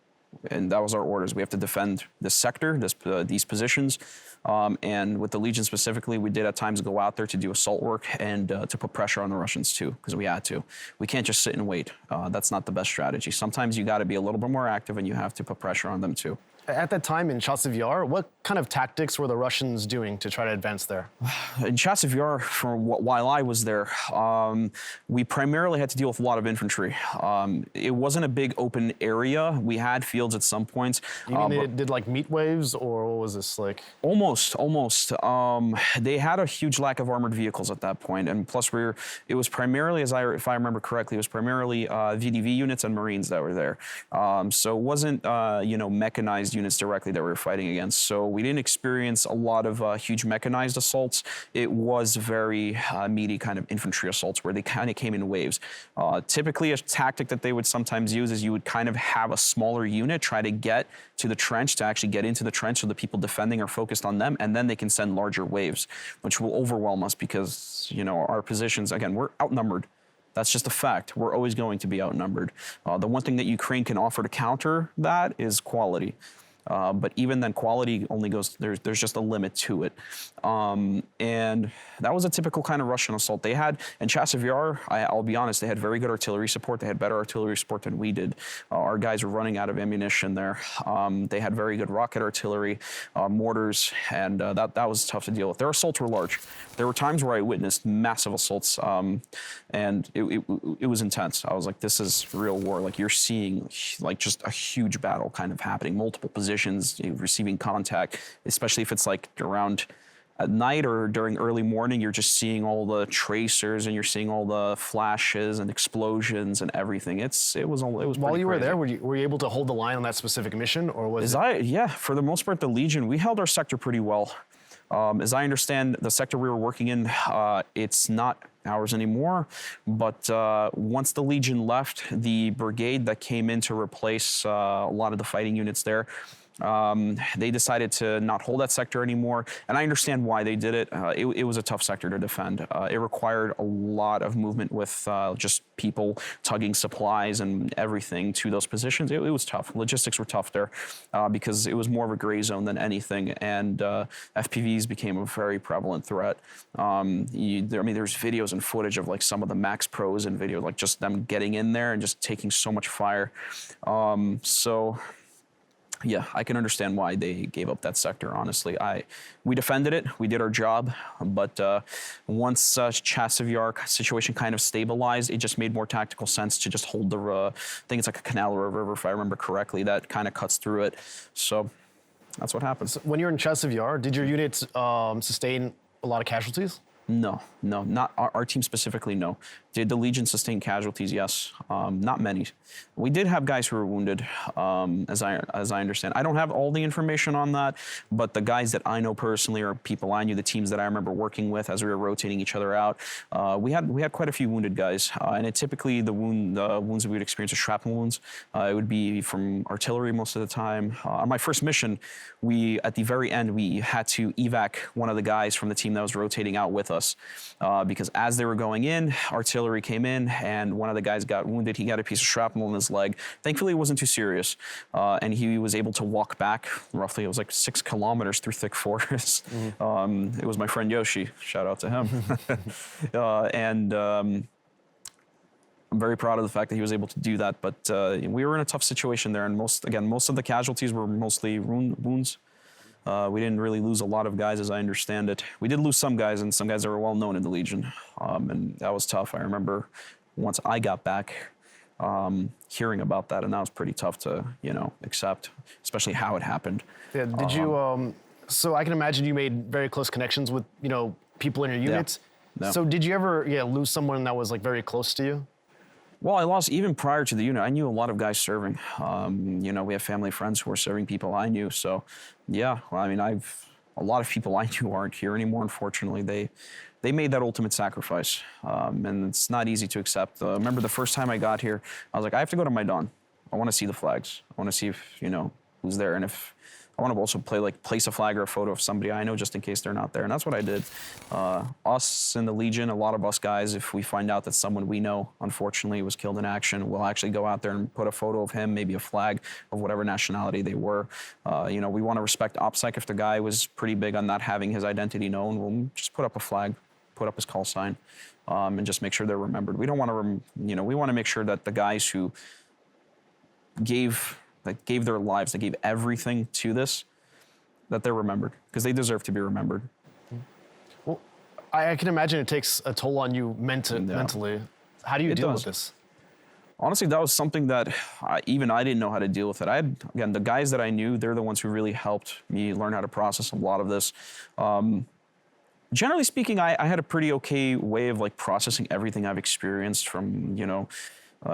And that was our orders. We have to defend this sector, these positions. And with the Legion specifically, we did at times go out there to do assault work and to put pressure on the Russians too, because we had to. We can't just sit and wait. That's not the best strategy. Sometimes you got to be a little bit more active, and you have to put pressure on them too. At that time in Chasiv Yar, what kind of tactics were the Russians doing to try to advance there? In Chasiv Yar, while I was there, we primarily had to deal with a lot of infantry. It wasn't a big open area. We had fields at some points. You mean they did like meat waves, or what was this like? Almost. They had a huge lack of armored vehicles at that point, and plus it was primarily, if I remember correctly, it was primarily VDV units and Marines that were there. So it wasn't mechanized units directly that we were fighting against. So we didn't experience a lot of huge mechanized assaults. It was very meaty kind of infantry assaults where they kind of came in waves. Typically, a tactic that they would sometimes use is you would kind of have a smaller unit try to get to the trench, to actually get into the trench so the people defending are focused on them, and then they can send larger waves, which will overwhelm us because, our positions, again, we're outnumbered. That's just a fact. We're always going to be outnumbered. The one thing that Ukraine can offer to counter that is quality. But even then, quality only goes, there's just a limit to it. And that was a typical kind of Russian assault. They had, in Chasiv Yar, I'll be honest, they had very good artillery support. They had better artillery support than we did. Our guys were running out of ammunition there. They had very good rocket artillery, mortars, and that was tough to deal with. Their assaults were large. There were times where I witnessed massive assaults, and it was intense. I was like, this is real war. Like, you're seeing just a huge battle kind of happening, multiple positions, receiving contact, especially if it's like around at night or during early morning. You're just seeing all the tracers, and you're seeing all the flashes and explosions and everything. It was While you were there, were you able to hold the line on that specific mission, or was Yeah, for the most part, the Legion, we held our sector pretty well. As I understand, the sector we were working in, it's not ours anymore, but once the Legion left, the brigade that came in to replace a lot of the fighting units there, They decided to not hold that sector anymore, and I understand why they did it. It was a tough sector to defend. It required a lot of movement with just people tugging supplies and everything to those positions. It was tough. Logistics were tough there because it was more of a gray zone than anything, and FPVs became a very prevalent threat. There's videos and footage of like some of the Max Pros and video, like just them getting in there and just taking so much fire. Yeah, I can understand why they gave up that sector, honestly. We defended it, we did our job, but once Chasiv Yar situation kind of stabilized, it just made more tactical sense to just hold the, I think it's like a canal or a river, if I remember correctly, that kind of cuts through it. So that's what happens. So when you were in Chasiv Yar, did your unit sustain a lot of casualties? No, not our team specifically, no. Did the Legion sustain casualties? Yes, not many. We did have guys who were wounded, as I understand. I don't have all the information on that, but the guys that I know personally are people I knew, the teams that I remember working with as we were rotating each other out. We had quite a few wounded guys, and it typically the wounds that we would experience are shrapnel wounds. It would be from artillery most of the time. On my first mission, at the very end, we had to evac one of the guys from the team that was rotating out with us because as they were going in, artillery came in and one of the guys got wounded. He got a piece of shrapnel in his leg. Thankfully, it wasn't too serious. And he was able to walk back roughly, it was like 6 kilometers through thick forest. It was my friend Yoshi. Shout out to him. I'm very proud of the fact that he was able to do that. But we were in a tough situation there. And most of the casualties were mostly wounds. We didn't really lose a lot of guys, as I understand it. We did lose some guys, and some guys that were well known in the Legion, and that was tough. I remember once I got back, hearing about that, and that was pretty tough to accept, especially how it happened. Yeah. Did you? So I can imagine you made very close connections with people in your units. Yeah. So did you ever lose someone that was like very close to you? Well, I lost even prior to the unit. I knew a lot of guys serving. We have family friends who are serving people I knew. So, yeah. Well, I mean, a lot of people I knew aren't here anymore. Unfortunately, they made that ultimate sacrifice, and it's not easy to accept. I remember the first time I got here, I was like, I have to go to Maidan. I want to see the flags. I want to see if who's there, and if I want to also place a flag or a photo of somebody I know just in case they're not there. And that's what I did. Us in the Legion, a lot of us guys, if we find out that someone we know, unfortunately, was killed in action, we'll actually go out there and put a photo of him, maybe a flag of whatever nationality they were. We want to respect OPSEC. If the guy was pretty big on not having his identity known, we'll just put up a flag, put up his call sign, and just make sure they're remembered. We don't want to, we want to make sure that the guys who gave their lives, they gave everything to this, that they're remembered, because they deserve to be remembered. Well, I can imagine it takes a toll on you mentally. How do you deal with this? Honestly, that was something that even I didn't know how to deal with it. Again, the guys that I knew, they're the ones who really helped me learn how to process a lot of this. Generally speaking, I had a pretty okay way of processing everything I've experienced from,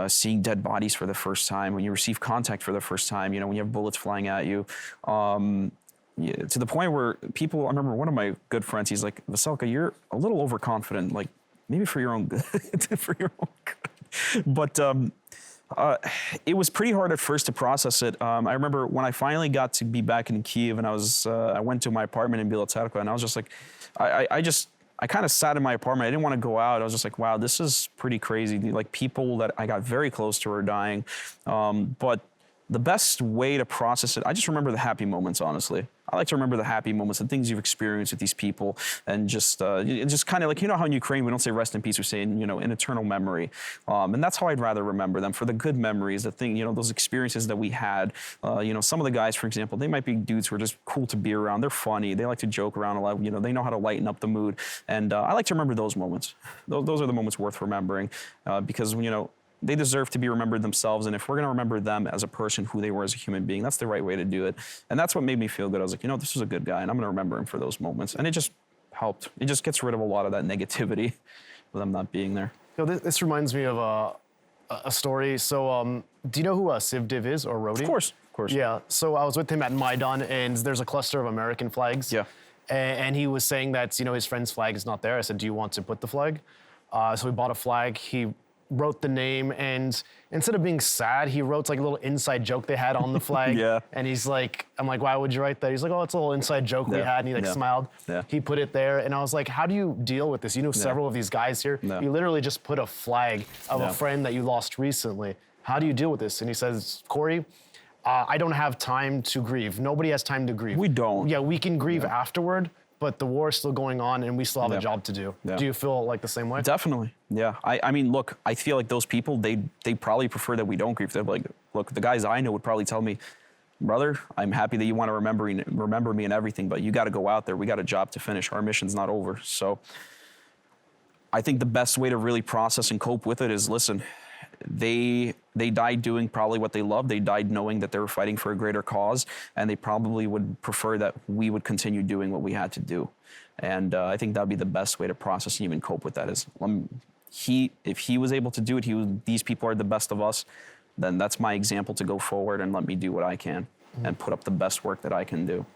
seeing dead bodies for the first time, when you receive contact for the first time, when you have bullets flying at you, to the point where I remember one of my good friends, he's like, Veselka, you're a little overconfident, maybe for your own good, But it was pretty hard at first to process it. I remember when I finally got to be back in Kyiv and I went to my apartment in Veselka, and I was just like, I kind of sat in my apartment. I didn't want to go out. I was just like, wow, this is pretty crazy. People that I got very close to are dying. But the best way to process it, I just remember the happy moments, honestly. I like to remember the happy moments, the things you've experienced with these people, and just kind of how in Ukraine we don't say rest in peace, we say in eternal memory, and that's how I'd rather remember them, for the good memories, those experiences that we had. Some of the guys, for example, they might be dudes who are just cool to be around. They're funny. They like to joke around a lot. They know how to lighten up the mood, and I like to remember those moments. Those are the moments worth remembering, because they deserve to be remembered themselves, and if we're going to remember them as a person, who they were as a human being, that's the right way to do it. And that's what made me feel good. I was like, this was a good guy, and I'm going to remember him for those moments. And it just helped. It just gets rid of a lot of that negativity with them not being there. This reminds me of a story. So do you know who Sivdiv is, or Rodi? Of course. Yeah, so I was with him at Maidan, and there's a cluster of American flags. Yeah. And he was saying that, his friend's flag is not there. I said, do you want to put the flag? So we bought a flag. He wrote the name, and instead of being sad, he wrote like a little inside joke they had on the flag. Yeah. And he's like, I'm like, why would you write that? He's like, oh, it's a little inside joke we had, and he like smiled. Yeah. He put it there, and I was like, how do you deal with this? You know several of these guys here. You literally just put a flag of a friend that you lost recently. How do you deal with this? And he says, Corey, I don't have time to grieve. Nobody has time to grieve. We don't. Yeah, we can grieve afterward, but the war is still going on, and we still have a job to do. Do you feel like the same way? Definitely, yeah. I mean, look, I feel like those people, they probably prefer that we don't grieve. They're like, look, the guys I know would probably tell me, brother, I'm happy that you want to remember me and everything, but you got to go out there. We got a job to finish. Our mission's not over. So I think the best way to really process and cope with it is, listen, they died doing probably what they loved. They died knowing that they were fighting for a greater cause, and they probably would prefer that we would continue doing what we had to do. And I think that would be the best way to process and even cope with that is, if he was able to do it, these people are the best of us, then that's my example to go forward and let me do what I can and put up the best work that I can do.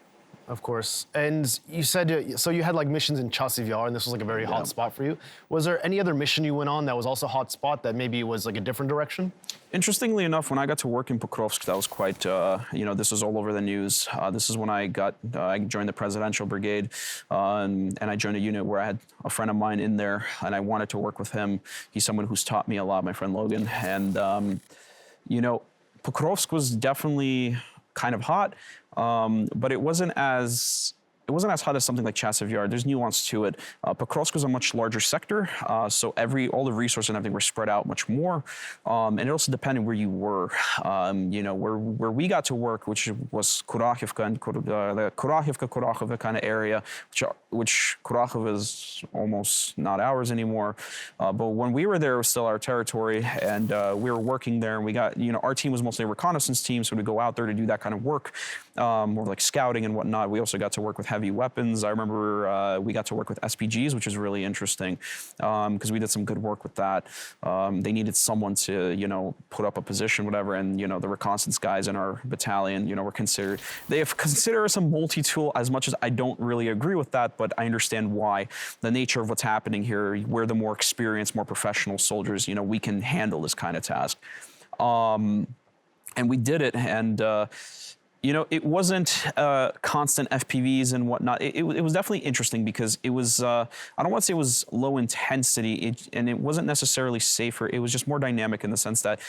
Of course. And you said, so you had like missions in Yaroslav, and this was like a very hot spot for you. Was there any other mission you went on that was also a hot spot that maybe was like a different direction? Interestingly enough, when I got to work in Pokrovsk, that was quite, this was all over the news. This is when I joined the Presidential Brigade, and I joined a unit where I had a friend of mine in there, and I wanted to work with him. He's someone who's taught me a lot, my friend Logan. And, Pokrovsk was definitely kind of hot, but it wasn't as hot as something like Yaroslav. There's nuance to it. Pokrovsk was a much larger sector, so all the resources and everything were spread out much more, and it also depended where you were. Where we got to work, which was Kurakhivka and the Kurakhivka kind of area, which Kurakhov is almost not ours anymore. But when we were there, it was still our territory, and we were working there. And we got, our team was mostly a reconnaissance team, so we'd go out there to do that kind of work, more like scouting and whatnot. We also got to work with heavy weapons. I remember we got to work with SPGs, which is really interesting because we did some good work with that. They needed someone to, put up a position, whatever, and, the reconnaissance guys in our battalion, were considered. They have considered us a multi-tool as much as I don't really agree with that, but I understand why. The nature of what's happening here, we're the more experienced, more professional soldiers, we can handle this kind of task. And we did it, and it wasn't constant FPVs and whatnot. It was definitely interesting because it was, I don't want to say it was low intensity, and it wasn't necessarily safer. It was just more dynamic in the sense that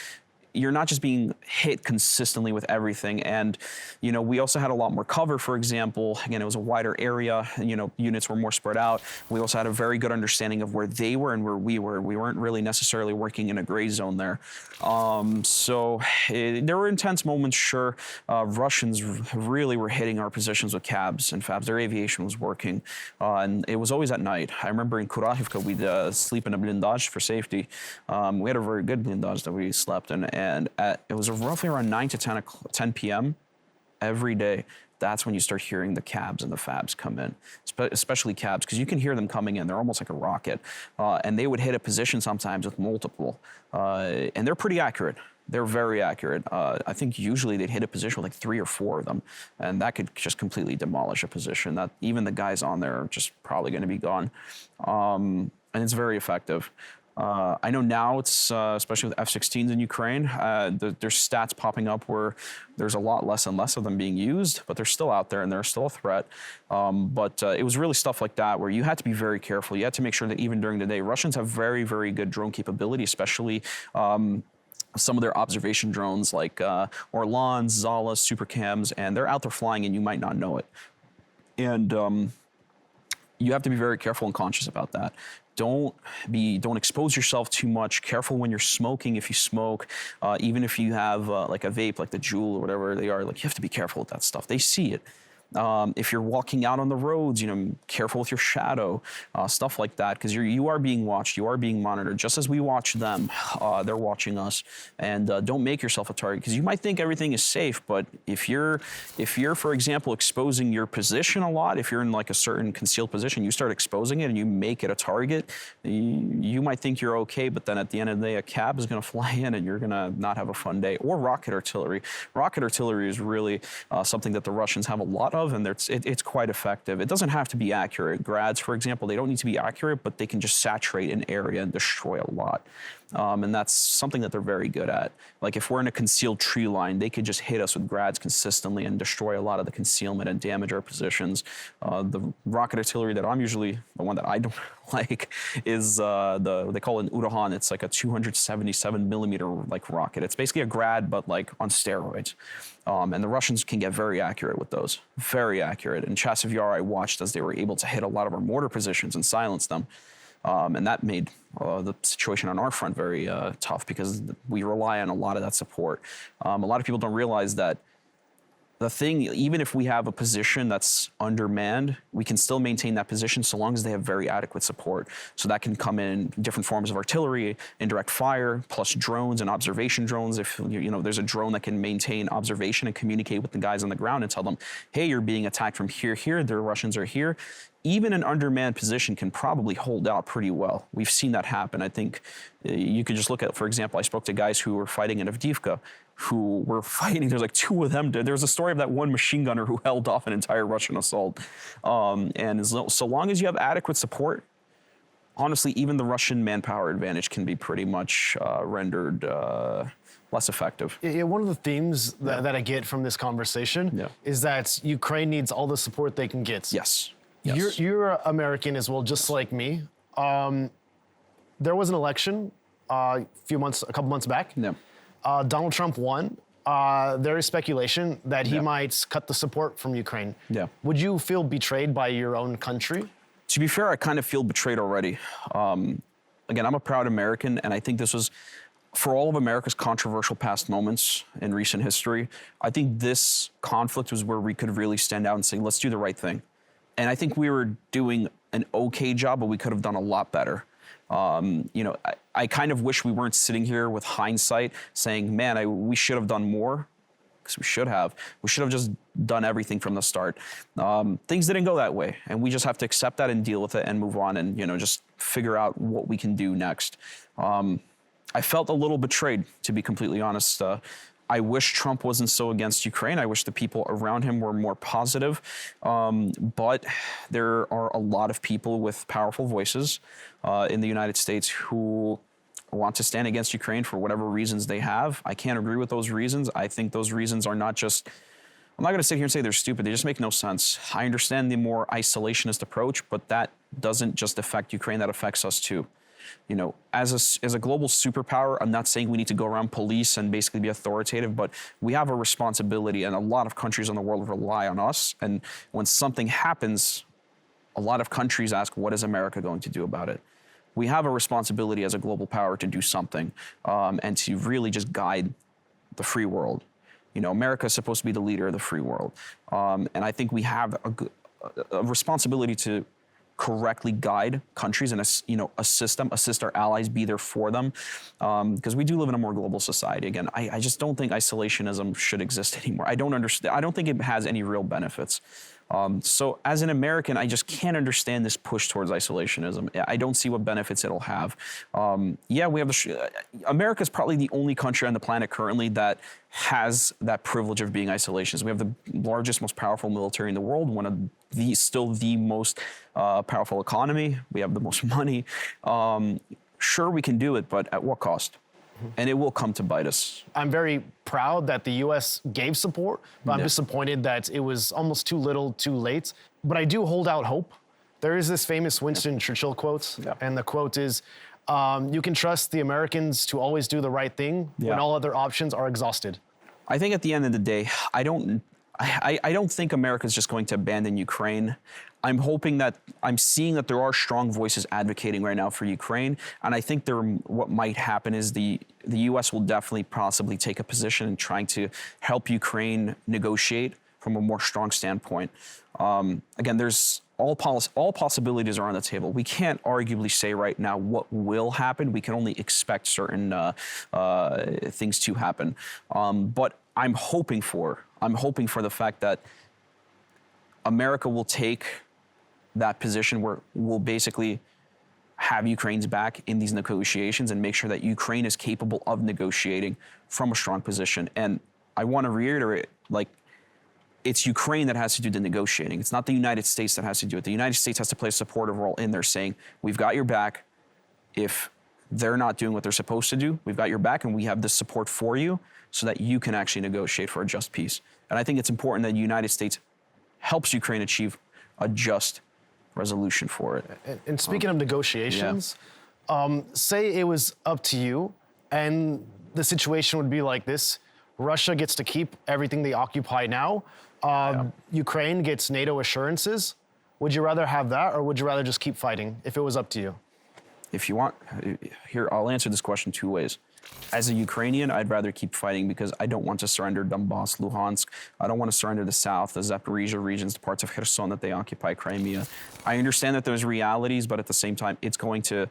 you're not just being hit consistently with everything. And, we also had a lot more cover, for example. Again, it was a wider area, units were more spread out. We also had a very good understanding of where they were and where we were. We weren't really necessarily working in a gray zone there. There were intense moments, sure. Russians really were hitting our positions with cabs and fabs. Their aviation was working, and it was always at night. I remember in Kurakhivka, we'd sleep in a blindage for safety. We had a very good blindage that we slept in. And it was roughly around 9 to 10 p.m. every day. That's when you start hearing the cabs and the fabs come in, especially cabs, because you can hear them coming in. They're almost like a rocket. And they would hit a position sometimes with multiple. And they're pretty accurate. They're very accurate. I think usually they'd hit a position with like 3 or 4 of them. And that could just completely demolish a position. That even the guys on there are just probably going to be gone. And it's very effective. I know now it's, especially with F-16s in Ukraine, there's stats popping up where there's a lot less and less of them being used, but they're still out there and they're still a threat. But it was really stuff like that where you had to be very careful. You had to make sure that even during the day, Russians have very, very good drone capability, especially some of their observation drones like Orlans, Zalas, Supercams, and they're out there flying and you might not know it. And you have to be very careful and conscious about that. Don't expose yourself too much. Careful when you're smoking. If you smoke, even if you have like a vape, like the Juul or whatever they are, like you have to be careful with that stuff. They see it. If you're walking out on the roads, careful with your shadow, stuff like that, because you are being watched, you are being monitored. Just as we watch them, they're watching us. And don't make yourself a target, because you might think everything is safe, but if you're, for example, exposing your position a lot, if you're in like a certain concealed position, you start exposing it and you make it a target, you might think you're okay, but then at the end of the day, a cab is going to fly in and you're going to not have a fun day. Or rocket artillery. Rocket artillery is really something that the Russians have a lot of, and it's quite effective. It doesn't have to be accurate. Grads, for example, they don't need to be accurate, but they can just saturate an area and destroy a lot. And that's something that they're very good at. Like if we're in a concealed tree line, they could just hit us with grads consistently and destroy a lot of the concealment and damage our positions. The rocket artillery that I'm usually, the one that I don't like, is they call it an urahan. It's like a 277 millimeter like rocket. It's basically a grad, but like on steroids. And the Russians can get very accurate with those, very accurate. In Chasiv Yar, I watched as they were able to hit a lot of our mortar positions and silence them. And that made the situation on our front very tough because we rely on a lot of that support. A lot of people don't realize that the thing, even if we have a position that's undermanned, we can still maintain that position so long as they have very adequate support. So that can come in different forms of artillery, indirect fire, plus drones and observation drones. If there's a drone that can maintain observation and communicate with the guys on the ground and tell them, hey, you're being attacked from here, the Russians are here. Even an undermanned position can probably hold out pretty well. We've seen that happen. I think you could just look at, for example, I spoke to guys who were fighting in Avdiivka, who were fighting. There's like two of them. There was a story of that one machine gunner who held off an entire Russian assault. And so long as you have adequate support, honestly, even the Russian manpower advantage can be pretty much rendered less effective. Yeah, one of the themes that I get from this conversation is that Ukraine needs all the support they can get. Yes. You're American as well, just like me. There was an election a couple months back. Yeah. Donald Trump won. There is speculation that he might cut the support from Ukraine. Yeah. Would you feel betrayed by your own country? To be fair, I kind of feel betrayed already. Again, I'm a proud American, and I think this was, for all of America's controversial past moments in recent history, I think this conflict was where we could really stand out and say, let's do the right thing. And I think we were doing an okay job, but we could have done a lot better. I kind of wish we weren't sitting here with hindsight saying, man, we should have done more, because we should have. We should have just done everything from the start. Things didn't go that way, and we just have to accept that and deal with it and move on and, just figure out what we can do next. I felt a little betrayed, to be completely honest. I wish Trump wasn't so against Ukraine. I wish the people around him were more positive. But there are a lot of people with powerful voices in the United States who want to stand against Ukraine for whatever reasons they have. I can't agree with those reasons. I think those reasons are not just, I'm not going to sit here and say they're stupid. They just make no sense. I understand the more isolationist approach, but that doesn't just affect Ukraine. That affects us too. As a global superpower, I'm not saying we need to go around police and basically be authoritative, but we have a responsibility, and a lot of countries in the world rely on us. And when something happens, a lot of countries ask, what is America going to do about it? We have a responsibility as a global power to do something and to really just guide the free world. America is supposed to be the leader of the free world. And I think we have a responsibility to correctly guide countries and assist our allies, be there for them, because we do live in a more global society. Again, I just don't think isolationism should exist anymore. I don't think it has any real benefits. So as an American, I just can't understand this push towards isolationism. I don't see what benefits it'll have. We have America's probably the only country on the planet currently that has that privilege of being isolationist. We have the largest, most powerful military in the world, still the most powerful economy. We have the most money. Sure, we can do it, but at what cost? And it will come to bite us. I'm very proud that the U.S. gave support, but I'm disappointed that it was almost too little, too late. But I do hold out hope. There is this famous Winston Churchill quote, and the quote is, you can trust the Americans to always do the right thing when all other options are exhausted. I think at the end of the day, I don't think America's just going to abandon Ukraine. I'm seeing that there are strong voices advocating right now for Ukraine, and I think what might happen is the U.S. will definitely possibly take a position in trying to help Ukraine negotiate from a more strong standpoint. Again, there's all possibilities are on the table. We can't arguably say right now what will happen. We can only expect certain things to happen. But I'm hoping for the fact that America will take that position where we'll basically have Ukraine's back in these negotiations and make sure that Ukraine is capable of negotiating from a strong position. And I want to reiterate, it's Ukraine that has to do the negotiating. It's not the United States that has to do it. The United States has to play a supportive role in there saying, we've got your back. If they're not doing what they're supposed to do. We've got your back, and we have this support for you so that you can actually negotiate for a just peace. And I think it's important that the United States helps Ukraine achieve a just resolution for it. And speaking of negotiations, say it was up to you and the situation would be like this. Russia gets to keep everything they occupy now. Ukraine gets NATO assurances. Would you rather have that, or would you rather just keep fighting if it was up to you? If you want, here, I'll answer this question two ways. As a Ukrainian, I'd rather keep fighting because I don't want to surrender Donbass, Luhansk. I don't want to surrender the south, the Zaporizhia regions, the parts of Kherson that they occupy, Crimea. I understand that there's realities, but at the same time, it's going to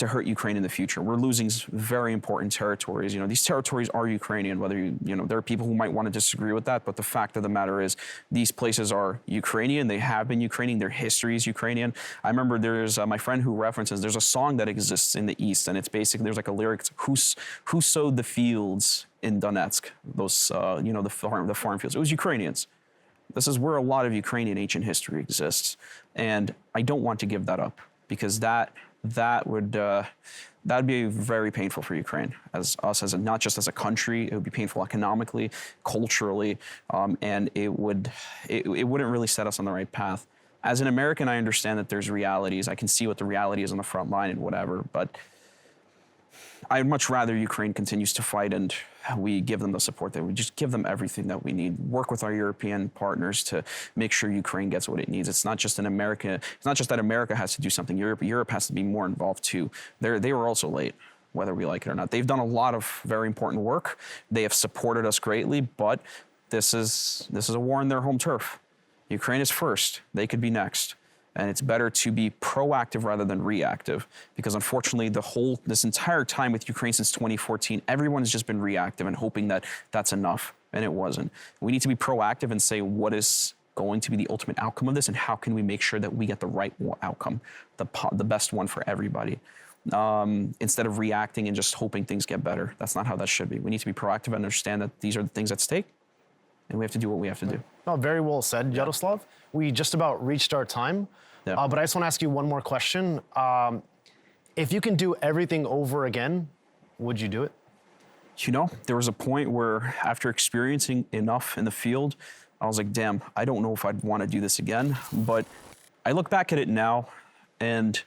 hurt Ukraine in the future. We're losing very important territories. You know, these territories are Ukrainian, whether there are people who might want to disagree with that, but the fact of the matter is these places are Ukrainian. They have been Ukrainian. Their history is Ukrainian. I remember there's my friend who references, there's a song that exists in the East, and it's basically, there's like a lyric, who sowed the fields in Donetsk, those, the farm fields. It was Ukrainians. This is where a lot of Ukrainian ancient history exists. And I don't want to give that up because that'd be very painful for Ukraine, as not just as a country. It would be painful economically, culturally, and it wouldn't really set us on the right path. As an American, I understand that there's realities. I can see what the reality is on the front line and whatever, but I'd much rather Ukraine continues to fight and we give them the support, that we just give them everything that we need, work with our European partners to make sure Ukraine gets what it needs. It's not just in America. It's not just that America has to do something. Europe has to be more involved too. They were also late, whether we like it or not. They've done a lot of very important work. They have supported us greatly, but this is a war on their home turf. Ukraine is first. They could be next. And it's better to be proactive rather than reactive, because unfortunately this entire time with Ukraine since 2014, everyone's just been reactive and hoping that that's enough, and it wasn't. We need to be proactive and say what is going to be the ultimate outcome of this, and how can we make sure that we get the right outcome, the best one for everybody, instead of reacting and just hoping things get better. That's not how that should be. We need to be proactive and understand that these are the things at stake, and we have to do what we have to do. Oh, very well said, Yaroslav. We just about reached our time, but I just want to ask you one more question. If you can do everything over again, would you do it? You know, there was a point where after experiencing enough in the field, I was like, damn, I don't know if I'd want to do this again. But I look back at it now, and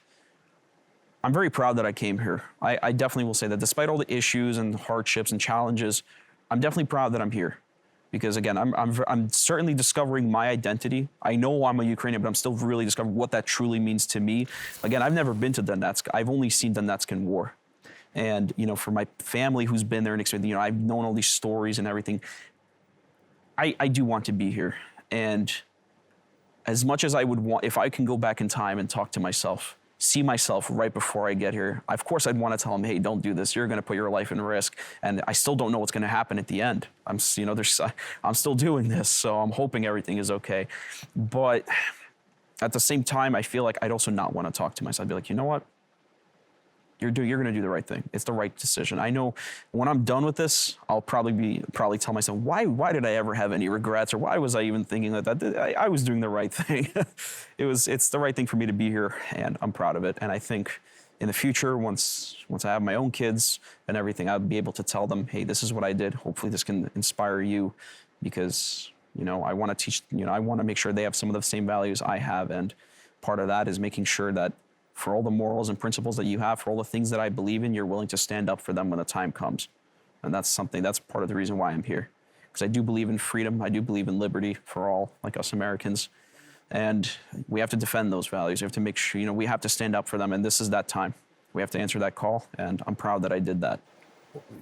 I'm very proud that I came here. I definitely will say that despite all the issues and hardships and challenges, I'm definitely proud that I'm here. Because again, I'm certainly discovering my identity. I know I'm a Ukrainian, but I'm still really discovering what that truly means to me. Again, I've never been to Donetsk. I've only seen Donetsk in war. And, for my family who's been there and experienced, I've known all these stories and everything. I do want to be here. And as much as I would want, if I can go back in time and talk to myself, see myself right before I get here, of course I'd want to tell him, hey, don't do this. You're going to put your life in risk. And I still don't know what's going to happen at the end. I'm still doing this, so I'm hoping everything is okay. But at the same time, I feel like I'd also not want to talk to myself. I'd be like, you know what? You're going to do the right thing. It's the right decision. I know when I'm done with this, I'll probably tell myself, why did I ever have any regrets, or why was I even thinking that I was doing the right thing? It's the right thing for me to be here, and I'm proud of it. And I think in the future, once I have my own kids and everything, I'll be able to tell them, hey, this is what I did. Hopefully this can inspire you, because I want to teach. I want to make sure they have some of the same values I have, and part of that is making sure that for all the morals and principles that you have, for all the things that I believe in, you're willing to stand up for them when the time comes. And that's part of the reason why I'm here. Because I do believe in freedom. I do believe in liberty for all, like us Americans. And we have to defend those values. We have to make sure, we have to stand up for them. And this is that time. We have to answer that call. And I'm proud that I did that.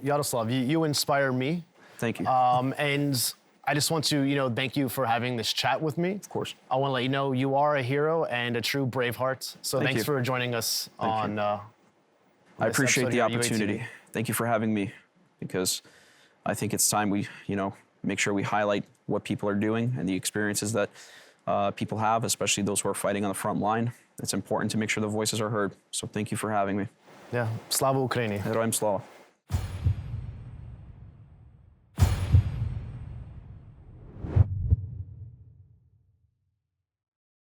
Yaroslav, you inspire me. Thank you. And I just want to, thank you for having this chat with me. Of course. I want to let you know you are a hero and a true braveheart. So thanks for joining us on. I appreciate the opportunity. UATV. Thank you for having me, because I think it's time we, make sure we highlight what people are doing and the experiences that people have, especially those who are fighting on the front line. It's important to make sure the voices are heard. So thank you for having me. Yeah. Slava Ukraini. Героям слава.